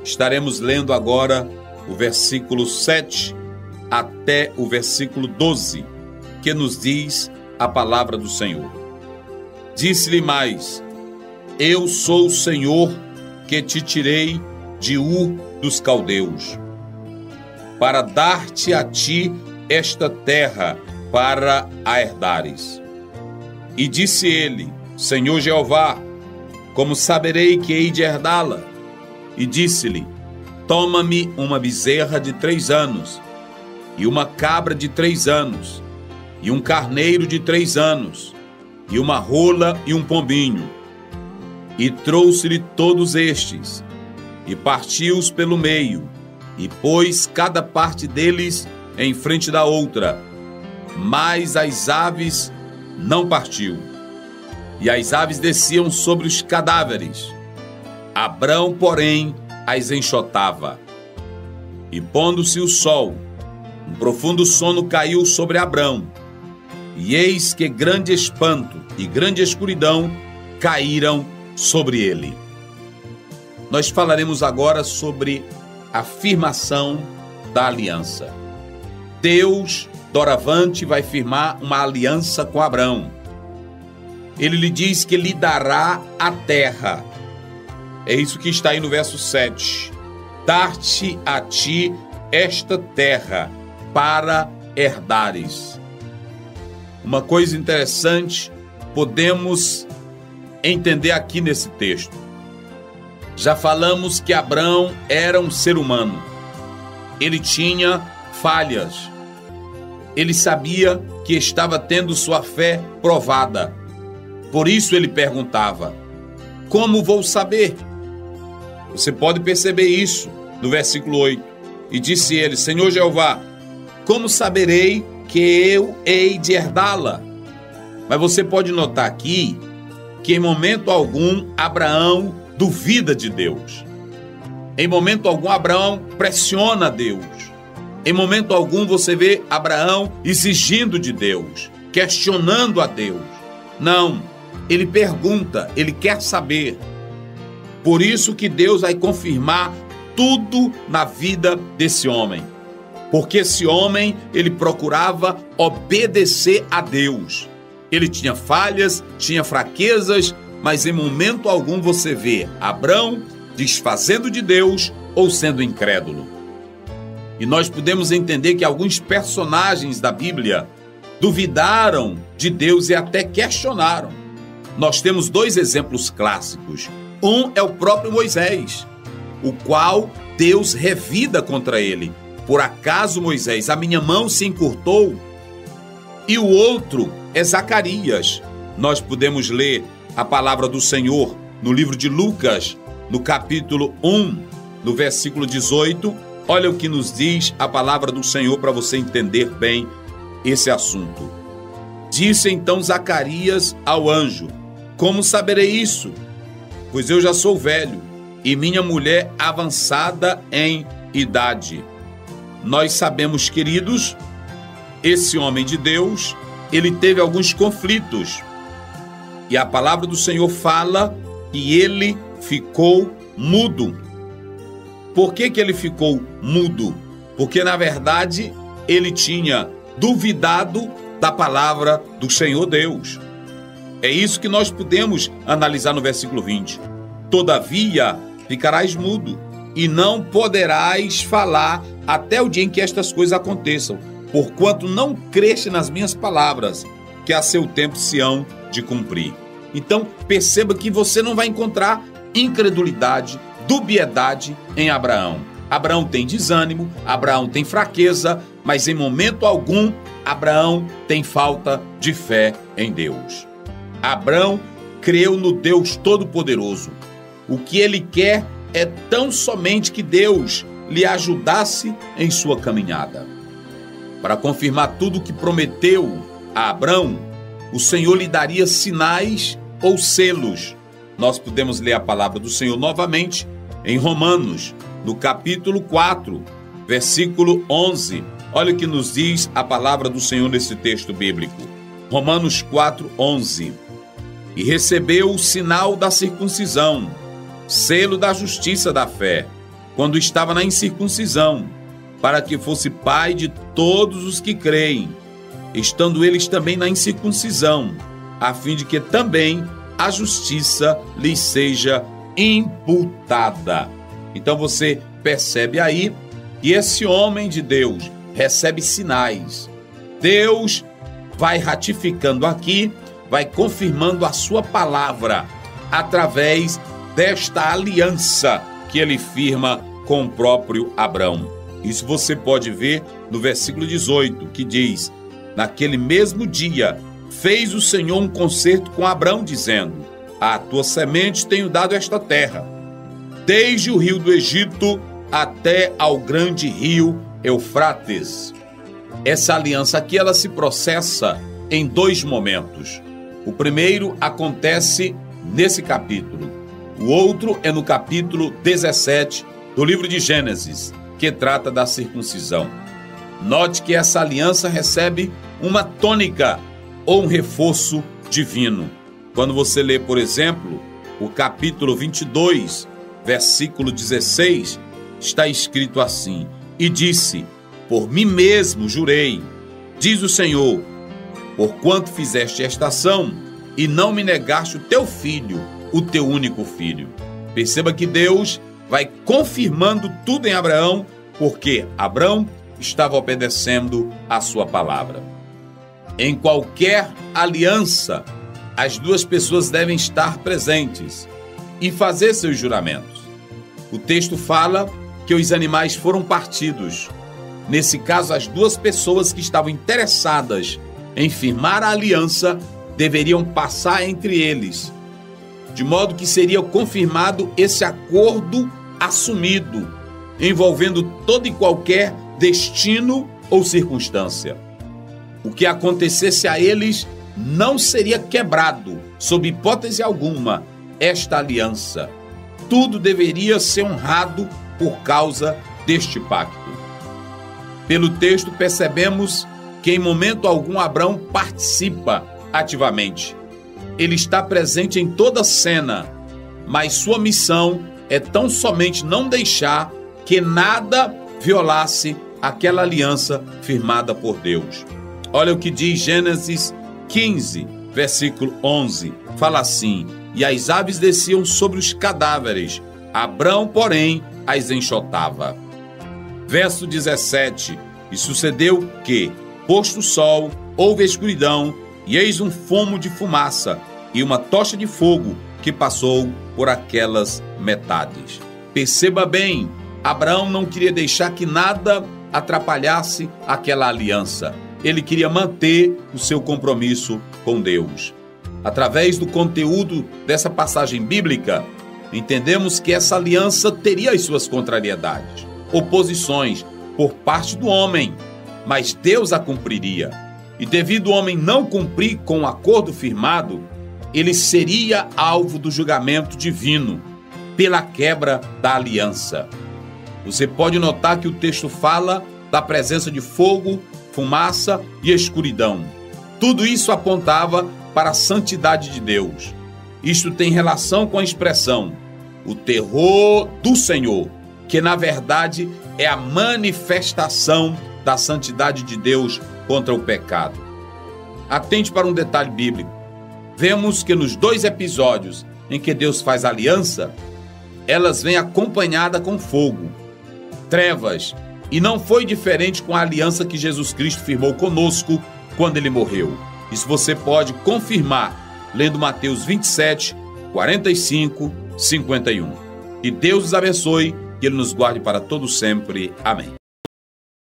Estaremos lendo agora o versículo 7 até o versículo 12, que nos diz a palavra do Senhor. Disse-lhe mais: Eu sou o Senhor que te tirei de Ur dos Caldeus, para dar-te a ti esta terra para a herdares. E disse ele: Senhor Jeová, como saberei que hei de herdá-la? E disse-lhe: Toma-me uma bezerra de 3 anos, e uma cabra de 3 anos, e um carneiro de 3 anos, e uma rola e um pombinho. E trouxe-lhe todos estes, e partiu-os pelo meio, e pôs cada parte deles em frente da outra, mas as aves não partiu. E as aves desciam sobre os cadáveres. Abrão, porém, as enxotava. E pondo-se o sol, um profundo sono caiu sobre Abrão, e eis que grande espanto e grande escuridão caíram sobre ele. Nós falaremos agora sobre a firmação da aliança. Deus, doravante, vai firmar uma aliança com Abrão. Ele lhe diz que lhe dará a terra. É isso que está aí no verso 7. Dar-te a ti esta terra para herdares. Uma coisa interessante podemos entender aqui nesse texto. Já falamos que Abrão era um ser humano. Ele tinha falhas. Ele sabia que estava tendo sua fé provada. Por isso ele perguntava: como vou saber? Você pode perceber isso no versículo 8. E disse ele: Senhor Jeová, como saberei que eu hei de herdá-la? Mas você pode notar aqui que em momento algum Abraão duvida de Deus. Em momento algum Abraão pressiona Deus. Em momento algum você vê Abraão exigindo de Deus, questionando a Deus. Não, ele pergunta, ele quer saber. Por isso que Deus vai confirmar tudo na vida desse homem. Porque esse homem, ele procurava obedecer a Deus. Ele tinha falhas, tinha fraquezas, mas em momento algum você vê Abrão desfazendo de Deus ou sendo incrédulo. E nós podemos entender que alguns personagens da Bíblia duvidaram de Deus e até questionaram. Nós temos 2 exemplos clássicos. Um é o próprio Moisés, o qual Deus revida contra ele. Por acaso, Moisés, a minha mão se encurtou? E o outro é Zacarias. Nós podemos ler a palavra do Senhor no livro de Lucas, no capítulo 1, no versículo 18. Olha o que nos diz a palavra do Senhor para você entender bem esse assunto. Disse então Zacarias ao anjo: Como saberei isso? Pois eu já sou velho e minha mulher avançada em idade. Nós sabemos, queridos, esse homem de Deus, ele teve alguns conflitos. E a palavra do Senhor fala que ele ficou mudo. Por que ele ficou mudo? Porque, na verdade, ele tinha duvidado da palavra do Senhor Deus. É isso que nós podemos analisar no versículo 20. Todavia, ficarás mudo e não poderás falar até o dia em que estas coisas aconteçam, porquanto não creste nas minhas palavras, que a seu tempo se hão de cumprir. Então, perceba que você não vai encontrar incredulidade, dubiedade em Abraão. Abraão tem desânimo, Abraão tem fraqueza, mas em momento algum, Abraão tem falta de fé em Deus. Abraão creu no Deus Todo-Poderoso. O que ele quer é tão somente que Deus lhe ajudasse em sua caminhada. Para confirmar tudo o que prometeu a Abraão, o Senhor lhe daria sinais ou selos. Nós podemos ler a palavra do Senhor novamente em Romanos, no capítulo 4, versículo 11. Olha o que nos diz a palavra do Senhor nesse texto bíblico. Romanos 4, 11. E recebeu o sinal da circuncisão, selo da justiça da fé, quando estava na incircuncisão, para que fosse pai de todos os que creem, estando eles também na incircuncisão, a fim de que também a justiça lhes seja imputada. Então você percebe aí que esse homem de Deus recebe sinais. Deus vai ratificando aqui, vai confirmando a sua palavra através desta aliança que ele firma com o próprio Abrão. Isso você pode ver no versículo 18, que diz: naquele mesmo dia fez o Senhor um concerto com Abrão, dizendo: à tua semente tenho dado esta terra, desde o rio do Egito até ao grande rio Eufrates. Essa aliança aqui, ela se processa em dois momentos. O primeiro acontece nesse capítulo. O outro é no capítulo 17 do livro de Gênesis, que trata da circuncisão. Note que essa aliança recebe uma tônica ou um reforço divino. Quando você lê, por exemplo, o capítulo 22, versículo 16, está escrito assim: e disse, por mim mesmo jurei, diz o Senhor, porquanto fizeste esta ação e não me negaste o teu filho, o teu único filho. Perceba que Deus vai confirmando tudo em Abraão, porque Abraão estava obedecendo a sua palavra. Em qualquer aliança, as duas pessoas devem estar presentes e fazer seus juramentos. O texto fala que os animais foram partidos. Nesse caso, as duas pessoas que estavam interessadas em firmar a aliança deveriam passar entre eles, de modo que seria confirmado esse acordo assumido, envolvendo todo e qualquer destino ou circunstância. O que acontecesse a eles não seria quebrado, sob hipótese alguma, esta aliança. Tudo deveria ser honrado por causa deste pacto. Pelo texto percebemos que em momento algum Abrão participa ativamente. Ele está presente em toda a cena, mas sua missão é tão somente não deixar que nada violasse aquela aliança firmada por Deus. Olha o que diz Gênesis 15, versículo 11. Fala assim: e as aves desciam sobre os cadáveres, Abrão, porém, as enxotava. Verso 17. E sucedeu que, posto o sol, houve escuridão, e eis um fumo de fumaça, e uma tocha de fogo que passou por aquelas metades. Perceba bem, Abraão não queria deixar que nada atrapalhasse aquela aliança. Ele queria manter o seu compromisso com Deus. Através do conteúdo dessa passagem bíblica, entendemos que essa aliança teria as suas contrariedades, oposições por parte do homem, mas Deus a cumpriria. E devido o homem não cumprir com o acordo firmado, ele seria alvo do julgamento divino pela quebra da aliança. Você pode notar que o texto fala da presença de fogo, fumaça e escuridão. Tudo isso apontava para a santidade de Deus. Isto tem relação com a expressão o terror do Senhor, que na verdade é a manifestação da santidade de Deus contra o pecado. Atente para um detalhe bíblico. Vemos que nos dois episódios em que Deus faz aliança, elas vêm acompanhadas com fogo, trevas, e não foi diferente com a aliança que Jesus Cristo firmou conosco quando ele morreu. Isso você pode confirmar lendo Mateus 27, 45, 51. Que Deus os abençoe, que Ele nos guarde para todo sempre. Amém.